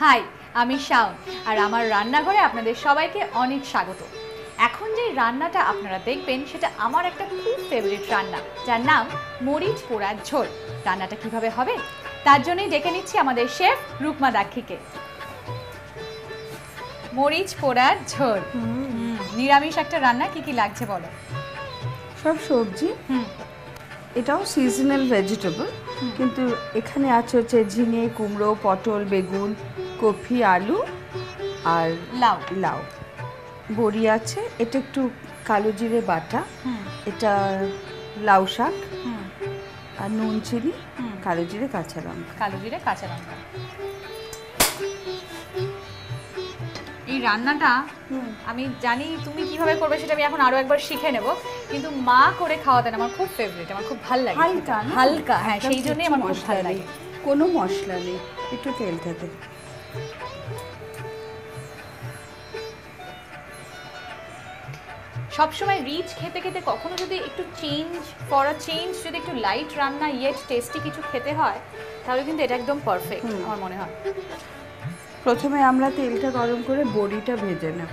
High, আমি শাওন আর আমার রান্নাঘরে আপনাদের সবাইকে অনেক স্বাগত। এখন যে রান্নাটা আপনারা দেখবেন সেটা আমার একটা খুব ফেভারিট রান্না, যার নাম মরিচ পোড়ার ঝোল। রান্নাটা কিভাবে হবে তার জন্যই ডেকে নিচ্ছি আমাদের শেফ রুকমা দাক্ষীকে। মরিচ পোড়ার ঝোল নিরামিষ একটা রান্না, কি কি লাগছে বলো? সব সবজি, এটাও সিজনাল ভেজিটেবল, কিন্তু এখানে আছে হচ্ছে ঝিঙে, কুমড়ো, পটল, বেগুন, কপি, আলু আর লাউ। লাউ বড়ি আছে। এটা একটু কালো জিরে বাটা, এটা লাউ শাক আর নুন চিনি, কালো জিরে কাঁচা লঙ্কা। কালো জিরে কাঁচা লঙ্কা। এই রান্নাটা আমি জানি তুমি কিভাবে করবে সেটা আমি এখন আরো একবার শিখে নেব, কিন্তু মা করে খাওয়াতেন আমার খুব ফেভারিট, আমার খুব ভালো লাগে। হালকা না? হালকা, হ্যাঁ, একদম সেই জন্যই আমার খুব মশলা ভালো নেই, লাগে। কোনো মশলা নেই, একটু তেলটাতে। সবসময় রিচ খেতে খেতে কখনো যদি একটু চেঞ্জ যদি একটু লাইট রান্না ইয়েট টেস্টি কিছু খেতে হয়, তাহলে কিন্তু এটা একদম পারফেক্ট আমার মনে হয়। প্রথমে আমরা তেলটা গরম করে বড়িটা ভেজে নেব।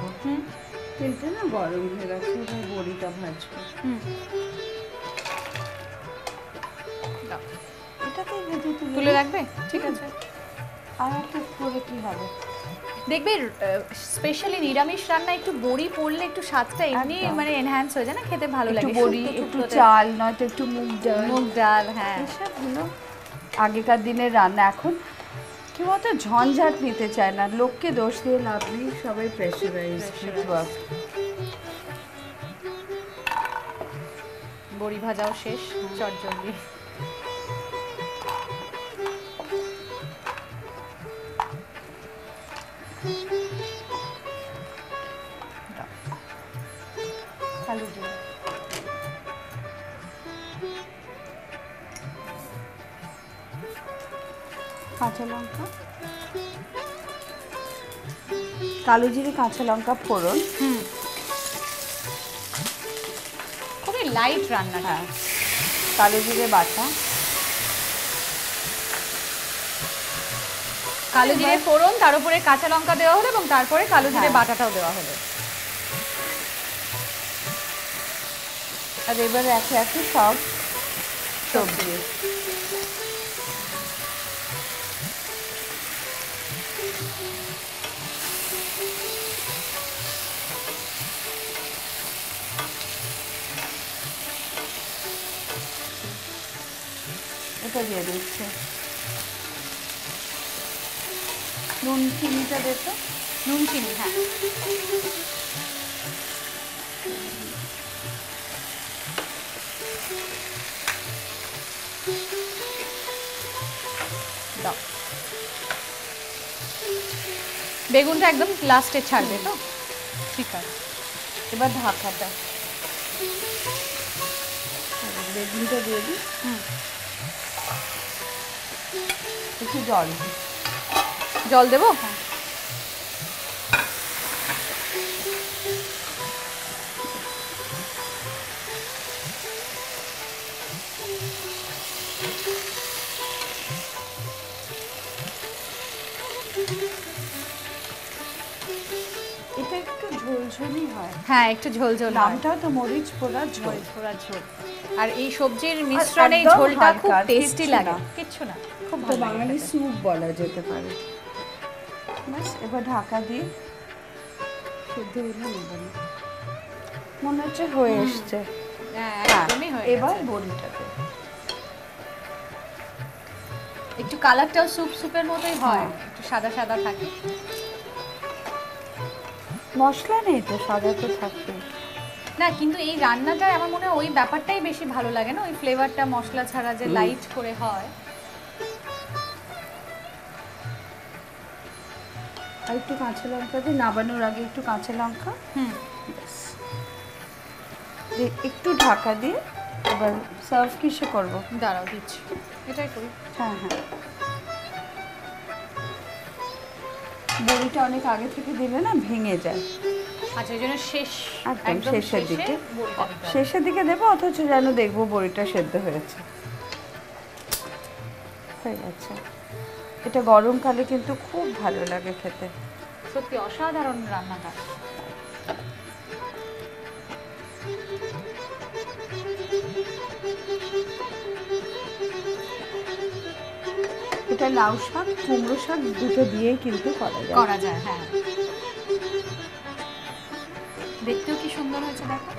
তেলটা না গরম হয়ে গেছে, এবার বড়িটা ভাজবো। এটাতেই ভেজে তুলে রাখবে? ঠিক আছে। আর একটু করে কি হবে, দেখবে স্পেশালি নিরামিষ রান্না একটু বড়ি পড়লে একটু স্বাদটা এমনি মানে এনহ্যান্স হয়ে যায় না, খেতে ভালো লাগে। একটু বড়ি, একটু চাল, নয়তো একটু মুগ ডাল, হ্যাঁ, এসব হলো আগেকার দিনের রান্না। এখন কেউ অত ঝঞ্ঝাট নিতে চায় না, লোককে দোষ দিয়ে লাভ নেই, সবাই প্রেশারাইজ ওয়ার্ক। বড়ি ভাজাও শেষ, চটজলদি। কালো জিরে, কাঁচা লঙ্কা, কালো জিরে কাঁচা লঙ্কা ফোড়ন। খুবই লাইট রান্না। হ্যাঁ, কালো জিরে বাটা, কালো জিরে ফোড়ন, তার উপরে কাঁচা লঙ্কা দেওয়া হলো এবং তারপরে কালো জিরে বাটাটাও দেওয়া হলো। আর এবার একে একে সব সবজি। এটা দিয়ে দিচ্ছে, নুন চিনিটা দে তো। নুন চিনি, হ্যাঁ। দাও। বেগুনটা একদম লাস্টে ছাড়বে তো? ঠিক আছে। এবার ঢাকাটা, বেগুনটা দিয়ে দিই, একটু জল দেবো? হ্যাঁ, এটা একটু ঝোলঝোলই হয়। হ্যাঁ, একটু ঝোল নামটাও তো মরিচ পোড়ার ঝোল। মরিচ পোড়ার ঝোল। আর এই সবজির মিশ্রণে একদম ঝোলটা খুব হালকা, টেস্টি কিচ্ছু লাগে। না। কিচ্ছু না, খুব তো ভালো লাগে বাঙালি খেতে। স্যুপ বলা যেতে পারে। ব্যাস, এবার ঢাকা দিয়ে সেদ্ধ হলে নেবে না, মনে হচ্ছে হয়ে এসছে। হ্যাঁ, হ্যাঁ, একদমই হয়ে এবার গেছে। বড়িটাতে একটু কালারটাও সুপের মতোই হয়, একটু সাদা সাদা থাকে। মশলা নেই তো, সাদা তো থাকবে না, কিন্তু এই রান্নাটায় আমার মনে হয় ওই ব্যাপারটাই বেশি ভালো লাগে না, ওই ফ্লেভারটা মশলা ছাড়া যে লাইট করে হয়। আর একটু কাঁচা লঙ্কা দিয়ে নাবানোর আগে একটু কাঁচা লঙ্কা, একটু ঢাকা দিয়ে এবার সার্ভ কিসে করবো? দাঁড়াও, দিচ্ছি, এটাই করি। হ্যাঁ হ্যাঁ, বড়িটা অনেক আগে থেকে দিলে না ভেঙে যায়। আচ্ছা, এই জন্য একদম শেষের দিকে দেবো, অথচ যেন দেখবো বড়িটা সেদ্ধ হয়ে গেছে। এটা গরমকালে কিন্তু খুব ভালো লাগে খেতে। সত্যি অসাধারণ রান্নাটা। এটা লাউ শাক কুমড়ো শাক দুটো দিয়েই কিন্তু করা যায়। হ্যাঁ, দেখতেও কি সুন্দর হয়েছে দেখো।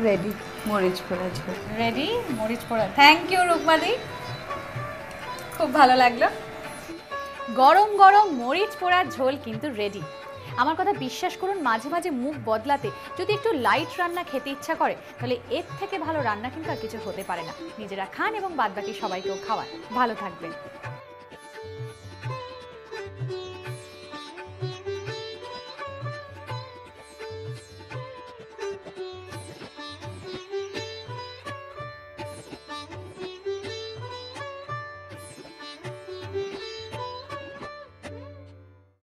রেডি মরিচ পোড়া ঝোল। রেডি মরিচ পোড়া। থ্যাংক ইউ রুকমাদি, খুব ভালো লাগলো। গরম গরম মরিচ পোড়ার ঝোল কিন্তু রেডি। আমার কথা বিশ্বাস করুন, মাঝে মাঝে মুখ বদলাতে যদি একটু লাইট রান্না খেতে ইচ্ছা করে, তাহলে এর থেকে ভালো রান্না কিন্তু আর কিছু হতে পারে না। নিজেরা খান এবং বাদবাকি সবাইকেও খাওয়ান। ভালো থাকবেন।